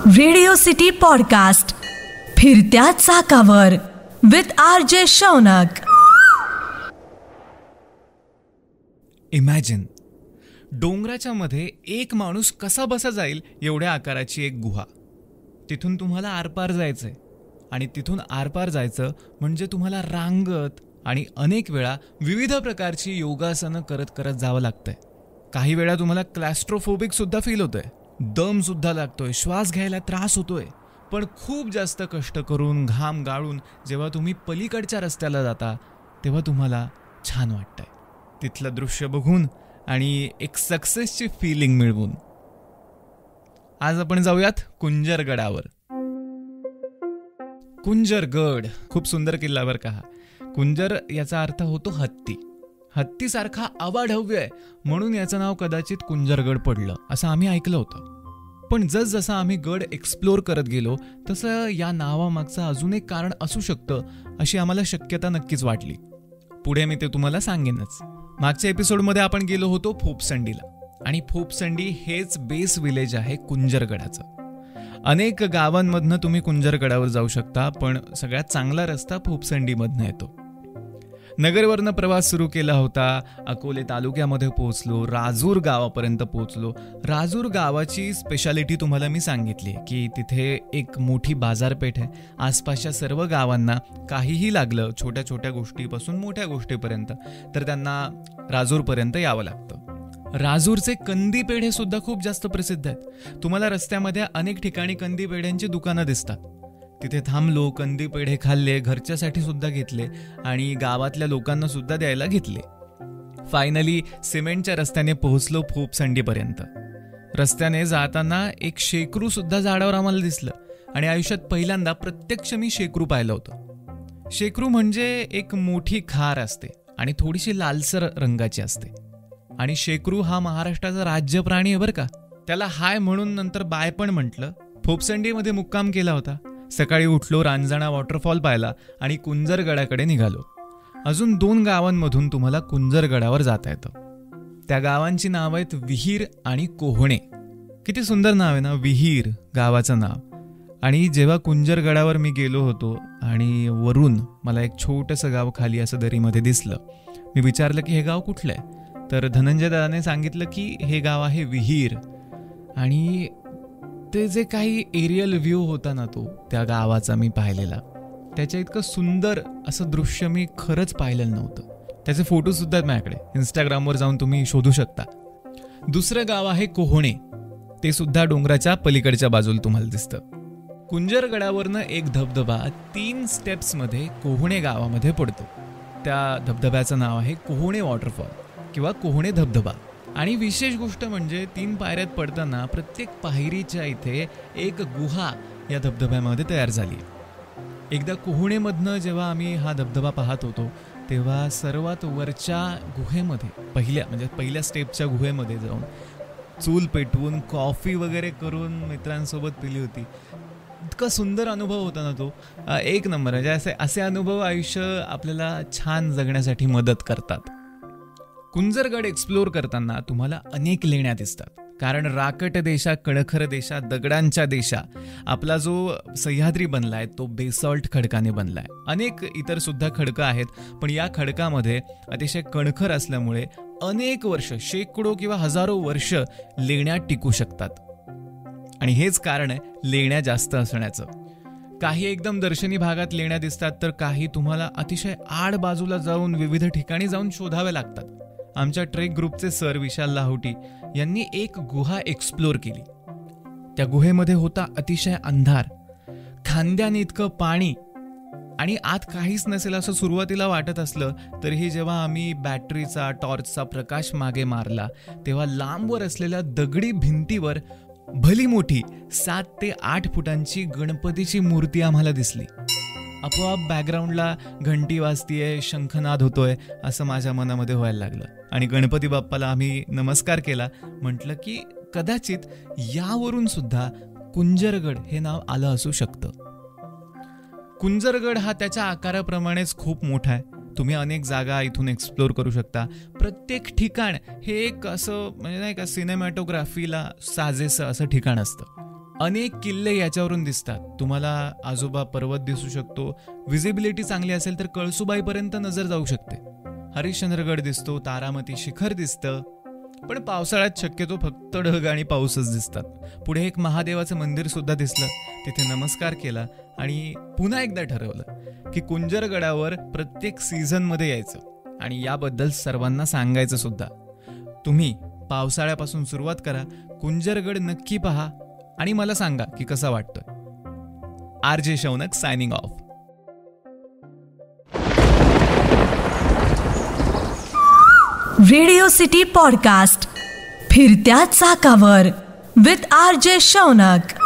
Radio City podcast फिरत्या चाकावर with RJ Shaunak. Imagine, डोंगराच्या मध्ये एक माणूस कसा बसा जाईल एवढ्या आकाराची एक गुहा. तिथून तुम्हाला आरपार जायचंय आणि तिथून आरपार जायचं म्हणजे तुम्हाला रांगत आणि अनेक वेळा विविध प्रकारची योगासनं करत करत जावं लागतंय. काही वेळा तुम्हाला क्लॅस्ट्रोफोबिक सुद्धा फील होतोय, दम सुद्धा लागतोय, श्वास घ्यायला त्रास होतोय. पण खूप जास्त कष्ट करून घाम गाळून जेव्हा तुम्ही पलीकडच्या रस्त्याला जाता तेव्हा तुम्हाला छान वाटतंय तिथलं दृश्य बघून आणि एक सक्सेसची फीलिंग मिळवून. आज आपण जाऊयात कुंजरगडावर. कुंजरगड खूप सुंदर किल्ला बरं का. कुंजर याचा अर्थ होतो हत्ती. हत्तीसारखा अवाढव्य आहे म्हणून याचं नाव कदाचित कुंजरगड पडलं असं आम्ही ऐकलं होतं. पण जसजसं आम्ही गड एक्सप्लोर करत गेलो तसं या नावामागचं अजून एक कारण असू शकतं अशी आम्हाला शक्यता नक्कीच वाटली. पुढे मी ते तुम्हाला सांगेनच. मागच्या एपिसोडमध्ये आपण गेलो होतो फोपसंडीला आणि फोपसंडी हेच बेस विलेज आहे कुंजरगडाचं. अनेक गावांमधनं तुम्ही कुंजरगडावर जाऊ शकता, पण सगळ्यात चांगला रस्ता फोपसंडीमधनं येतो. नगरवरनं प्रवास सुरू केला होता. अकोले तालुक्यामध्ये पोहोचलो, राजूर गावापर्यंत पोहोचलो. राजूर गावाची स्पेशालिटी तुम्हाला मी सांगितली की तिथे एक मोठी बाजारपेठ आहे. आसपासच्या सर्व गावांना काहीही लागलं, छोट्या छोट्या गोष्टीपासून मोठ्या गोष्टीपर्यंत, तर त्यांना राजूरपर्यंत यावं लागतं. राजूरचे कंदी पेढे सुद्धा खूप जास्त प्रसिद्ध आहेत. तुम्हाला रस्त्यामध्ये अनेक ठिकाणी कंदी पेढ्यांची दुकानं दिसतात. तिथे थांबलो, कंदी पेढे खाल्ले, घरच्यासाठी सुद्धा घेतले आणि गावातल्या लोकांना सुद्धा द्यायला घेतले. फायनली सिमेंटच्या रस्त्याने पोहोचलो फोपसंडीपर्यंत. रस्त्याने जाताना एक शेकरू सुद्धा झाडावर आम्हाला दिसलं आणि आयुष्यात पहिल्यांदा प्रत्यक्ष मी शेकरू पाहिलं होतं. शेकरू म्हणजे एक मोठी खार असते आणि थोडीशी लालसर रंगाची असते. आणि शेकरू हा महाराष्ट्राचा राज्य प्राणी आहे बरं का. त्याला हाय म्हणून नंतर बाय पण म्हटलं. फोपसंडीमध्ये मुक्काम केला होता. सकाळी उठलो, रांजणा वॉटरफॉल पाहिला आणि कुंजरगडाकडे निघालो. अजून 2 गावांमधून तुम्हाला कुंजरगडावर जाता येतं. त्या गावांची नाव आहेत विहीर आणि कोहणे. किती सुंदर नाव आहे ना, विहीर गावाचं नाव. आणि जेव्हा कुंजरगडावर मी गेलो होतो आणि वरून मला एक छोटंसं गाव खाली असं दरीमध्ये दिसलं. मी विचारलं की हे गाव कुठलं आहे, तर धनंजय दादाने सांगितलं की हे गाव आहे विहीर. आणि ते जे काही एरियल व्ह्यू होता ना तो त्या गावाचा मी पाहिलेला, त्याच्या इतकं सुंदर असं दृश्य मी खरंच पाहिलेलं नव्हतं. त्याचे फोटो सुद्धा आहेत माझ्याकडे, इंस्टाग्रामवर जाऊन तुम्ही शोधू शकता. दुसरं गाव आहे कोहणे. ते सुद्धा डोंगराच्या पलीकडच्या बाजूला तुम्हाला दिसतं. कुंजरगडावरनं एक धबधबा 3 स्टेप्समध्ये कोहणे गावामध्ये पडतो. त्या धबधब्याचं नाव आहे कोहणे वॉटरफॉल किंवा कोहणे धबधबा. आणि विशेष गोष्ट म्हणजे 3 पायऱ्यात पडताना प्रत्येक पायरीच्या इथे एक गुहा या धबधब्यामध्ये तयार झाली. एकदा कोहणेमधनं जेव्हा आम्ही हा धबधबा पाहत होतो तेव्हा सर्वात वरच्या गुहेमध्ये पहिल्या स्टेपच्या गुहेमध्ये जाऊन चूल पेटवून कॉफी वगैरे करून मित्रांसोबत पिली होती. इतका सुंदर अनुभव होता ना तो, एक नंबर. म्हणजे असे अनुभव आयुष्य आपल्याला छान जगण्यासाठी मदत करतात. कुंजरगड एक्सप्लोर करताना तुम्हाला अनेक लेण्या दिसतात. कारण राकट देशा, कणखर देशा, दगडांच्या देशा आपला जो सह्याद्री बनलाय तो बेसॉल्ट खडकाने बनलाय. अनेक इतर सुद्धा खडकं आहेत, पण या खडकामध्ये अतिशय कणखर असल्यामुळे अनेक वर्ष, शेकडो किंवा हजारो वर्ष लेण्या टिकू शकतात. आणि हेच कारण आहे लेण्या जास्त असण्याचं. काही एकदम दर्शनी भागात लेण्या दिसतात, तर काही तुम्हाला अतिशय आड बाजूला जाऊन विविध ठिकाणी जाऊन शोधाव्या लागतात. आमच्या ट्रेक ग्रुपचे सर विशाल लाहोटी यांनी एक गुहा एक्सप्लोर केली. त्या गुहेमध्ये होता अतिशय अंधार, खांद्याने इतकं पाणी आणि आत काहीच नसेल असं सुरुवातीला वाटत असलं तरीही जेव्हा आम्ही बॅटरीचा, टॉर्चचा प्रकाश मागे मारला तेव्हा लांबवर असलेल्या दगडी भिंतीवर भली मोठी 7 ते 8 फुटांची गणपतीची मूर्ती आम्हाला दिसली. आपोआप बॅकग्राऊंडला घंटी वाजतीये, शंखनाद होतोय असं माझ्या मनामध्ये व्हायला लागलं. आणि गणपती बाप्पाला आम्ही नमस्कार केला. म्हटलं की कदाचित यावरून सुद्धा कुंजरगड हे नाव आलं असू शकतं. कुंजरगड हा त्याच्या आकाराप्रमाणेच खूप मोठा आहे. तुम्ही अनेक जागा इथून एक्सप्लोर करू शकता. प्रत्येक ठिकाण हे एक असं म्हणजे नाही का सिनेमॅटोग्राफीला साजेसं असं ठिकाण असतं. अनेक किल्ले याच्यावरून दिसतात. तुम्हाला आजोबा पर्वत दिसू शकतो. व्हिजिबिलिटी चांगली असेल तर कळसुबाईपर्यंत नजर जाऊ शकते. हरिश्चंद्रगड दिसतो, तारामती शिखर दिसतं. पण पावसाळ्यात शक्यतो फक्त ढग आणि पाऊसच दिसतात. पुढे एक महादेवाचं मंदिर सुद्धा दिसलं. तिथे नमस्कार केला आणि पुन्हा एकदा ठरवलं की कुंजरगडावर प्रत्येक सीझनमध्ये यायचं आणि याबद्दल सर्वांना सांगायचं सुद्धा. तुम्ही पावसाळ्यापासून सुरुवात करा, कुंजरगड नक्की पहा आणि मला सांगा की कसा वाटतोय. RJ Shaunak signing off. Radio City podcast फिरत्या चाकावर विथ RJ शौनक.